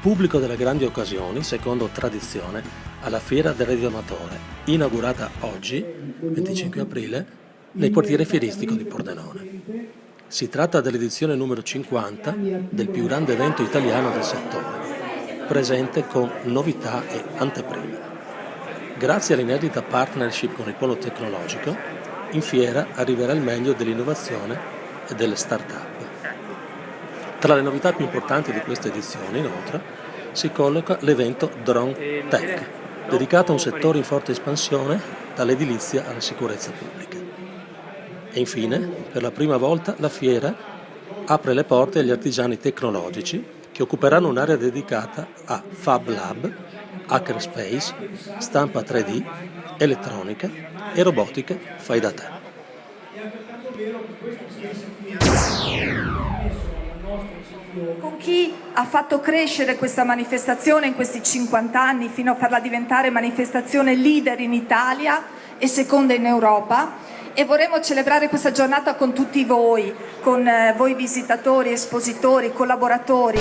Pubblico delle grandi occasioni, secondo tradizione, alla Fiera del Reddito Amatore, inaugurata oggi, 25 aprile, nel quartiere fieristico di Pordenone. Si tratta dell'edizione numero 50 del più grande evento italiano del settore, presente con novità e anteprime. Grazie all'inedita partnership con il Polo Tecnologico, in fiera arriverà il meglio dell'innovazione e delle start-up. Tra le novità più importanti di questa edizione, inoltre, si colloca l'evento Drone Tech, dedicato a un settore in forte espansione, dall'edilizia alla sicurezza pubblica. E infine, per la prima volta, la fiera apre le porte agli artigiani tecnologici che occuperanno un'area dedicata a Fab Lab, Hackerspace, stampa 3D, elettronica e robotica fai da te. Con chi ha fatto crescere questa manifestazione in questi 50 anni fino a farla diventare manifestazione leader in Italia e seconda in Europa, e vorremmo celebrare questa giornata con tutti voi, con voi visitatori, espositori, collaboratori.